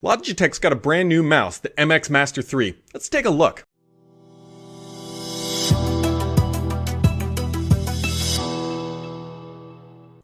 Logitech's got a brand new mouse, the MX Master 3. Let's take a look.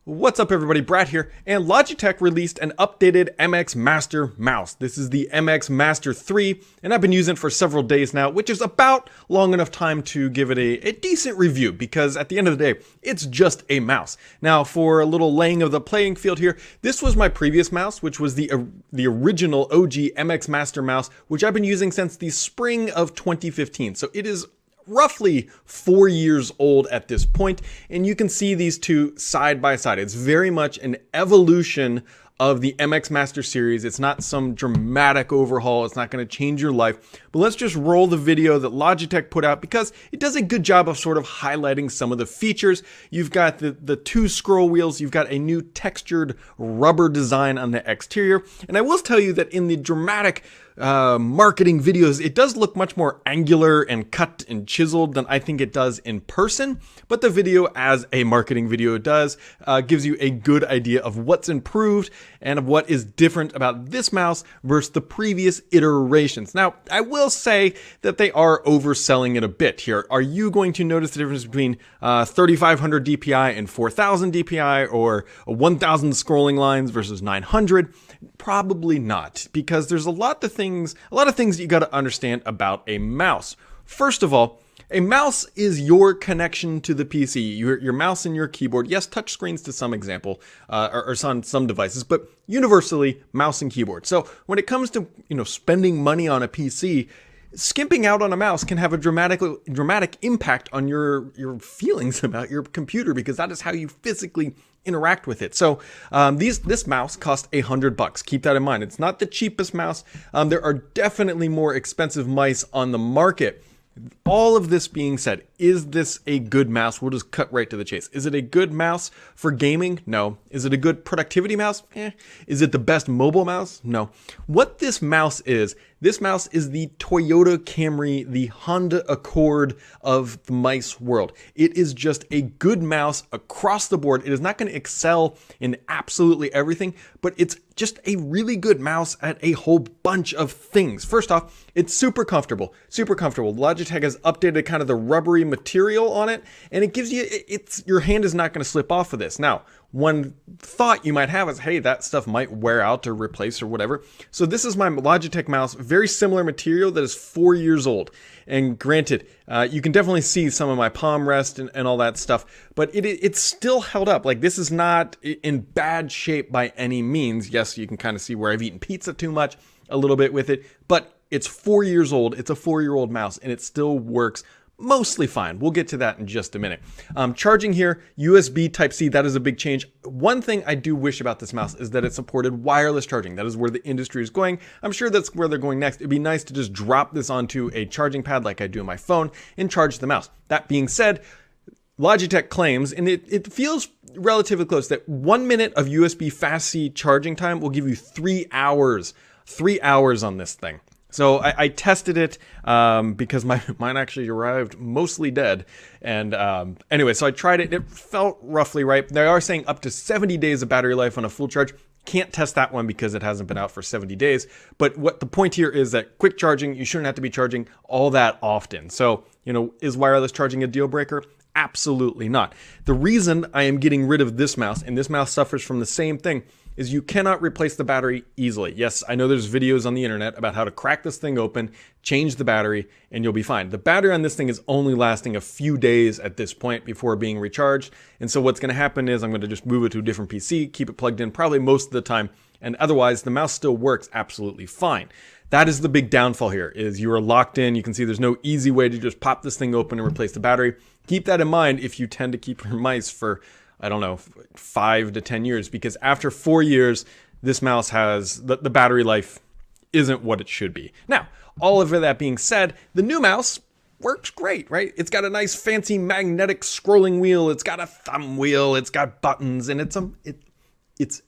What's up everybody, Brad here, and Logitech released an updated MX Master mouse. This is the MX Master 3, and I've been using it for several days now, which is about long enough time to give it a decent review, because at the end of the day, it's just a mouse. Now, for a little laying of the playing field here, this was my previous mouse, which was the original OG MX Master mouse, which I've been using since the spring of 2015. So it is roughly 4 years old at this point, and you can see these two side by side. It's very much an evolution of the MX Master series. It's not some dramatic overhaul. It's not going to change your life. But let's just roll the video that Logitech put out, because it does a good job of sort of highlighting some of the features. You've got the two scroll wheels. You've got a new textured rubber design on the exterior. And I will tell you that in the dramatic marketing videos, it does look much more angular and cut and chiseled than I think it does in person. But the video, as a marketing video does, gives you a good idea of what's improved and of what is different about this mouse versus the previous iterations. Now, I will say that they are overselling it a bit here. Are you going to notice the difference between 3500 DPI and 4000 DPI, or 1000 scrolling lines versus 900? Probably not, because there's a lot of things you got to understand about a mouse. First of all, a mouse is your connection to the PC, your mouse and your keyboard. Yes, touch screens to some example, or on some devices, but universally mouse and keyboard. So when it comes to spending money on a PC, skimping out on a mouse can have a dramatic impact on your feelings about your computer, because that is how you physically interact with it. So this mouse cost $100. Keep that in mind. It's not the cheapest mouse. There are definitely more expensive mice on the market. All of this being said, is this a good mouse? We'll just cut right to the chase. Is it a good mouse for gaming? No. Is it a good productivity mouse? Is it the best mobile mouse? No. What this mouse is the Toyota Camry, the Honda Accord of the mice world. It is just a good mouse across the board. It is not going to excel in absolutely everything, but it's just a really good mouse at a whole bunch of things. First off, it's super comfortable. Super comfortable. Logitech has updated kind of the rubbery material on it, and it gives you, your hand is not going to slip off of this. Now, one thought you might have is, hey, that stuff might wear out or replace or whatever. So this is my Logitech mouse, very similar material that is 4 years old. And granted, you can definitely see some of my palm rest and all that stuff, but it's still held up. Like, this is not in bad shape by any means. Yes, you can kind of see where I've eaten pizza too much a little bit with it, but it's 4 years old. It's a 4-year-old mouse, and it still works mostly fine. We'll get to that in just a minute. Charging here, USB Type-C, that is a big change. One thing I do wish about this mouse is that it supported wireless charging. That is where the industry is going. I'm sure that's where they're going next. It'd be nice to just drop this onto a charging pad like I do on my phone and charge the mouse. That being said, Logitech claims, and it feels relatively close, that 1 minute of USB Fast-C charging time will give you 3 hours. 3 hours on this thing. So I tested it because mine actually arrived mostly dead. And anyway, so I tried it. It felt roughly right. They are saying up to 70 days of battery life on a full charge. Can't test that one because it hasn't been out for 70 days. But what the point here is that quick charging, you shouldn't have to be charging all that often. So, is wireless charging a deal breaker? Absolutely not. The reason I am getting rid of this mouse, and this mouse suffers from the same thing, is you cannot replace the battery easily. Yes, I know there's videos on the internet about how to crack this thing open, change the battery, and you'll be fine. The battery on this thing is only lasting a few days at this point before being recharged. And so what's going to happen is I'm going to just move it to a different PC, keep it plugged in probably most of the time, and otherwise the mouse still works absolutely fine. That is the big downfall here, is you are locked in. You can see there's no easy way to just pop this thing open and replace the battery. Keep that in mind if you tend to keep your mice for, I don't know, 5 to 10 years, because after 4 years, this mouse has, the battery life isn't what it should be. Now, all of that being said, the new mouse works great, right? It's got a nice fancy magnetic scrolling wheel. It's got a thumb wheel. It's got buttons, and it's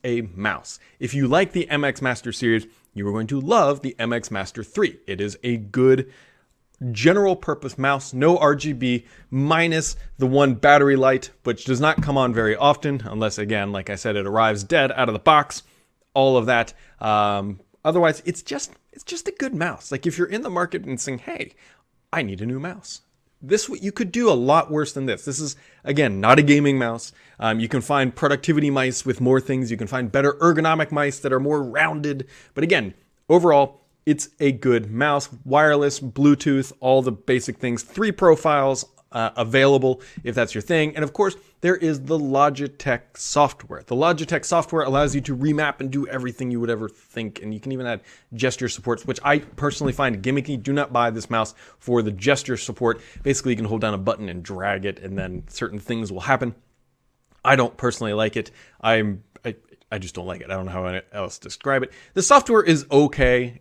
a mouse. If you like the MX Master series, you are going to love the MX Master 3. It is a good general purpose mouse, no RGB, minus the one battery light, which does not come on very often, unless, again, like I said, it arrives dead out of the box. All of that. Otherwise, it's just a good mouse. Like if you're in the market and saying, hey, I need a new mouse. You could do a lot worse than this. This is, again, not a gaming mouse. You can find productivity mice with more things. You can find better ergonomic mice that are more rounded. But again, overall, it's a good mouse. Wireless, Bluetooth, all the basic things. 3 profiles available if that's your thing. And of course, there is the Logitech software. The Logitech software allows you to remap and do everything you would ever think. And you can even add gesture supports, which I personally find gimmicky. Do not buy this mouse for the gesture support. Basically, you can hold down a button and drag it, and then certain things will happen. I don't personally like it. I just don't like it. I don't know how else to describe it. The software is okay.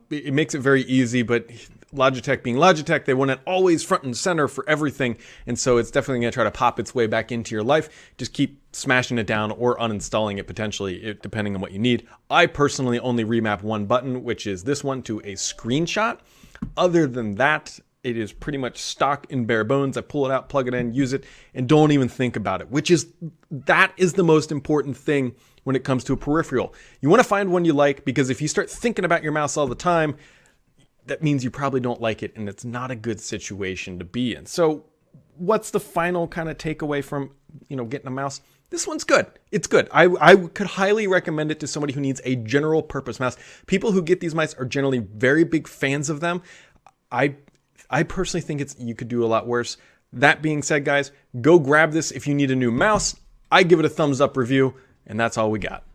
It makes it very easy, but Logitech being Logitech, they want it always front and center for everything. And so it's definitely going to try to pop its way back into your life. Just keep smashing it down or uninstalling it potentially, depending on what you need. I personally only remap one button, which is this one, to a screenshot. Other than that, it is pretty much stock in bare bones. I pull it out, plug it in, use it, and don't even think about it, that is the most important thing when it comes to a peripheral. You want to find one you like, because if you start thinking about your mouse all the time, that means you probably don't like it, and it's not a good situation to be in. So what's the final kind of takeaway from, getting a mouse? This one's good. It's good. I could highly recommend it to somebody who needs a general purpose mouse. People who get these mice are generally very big fans of them. I personally think you could do a lot worse. That being said, guys, go grab this if you need a new mouse. I give it a thumbs up review, and that's all we got.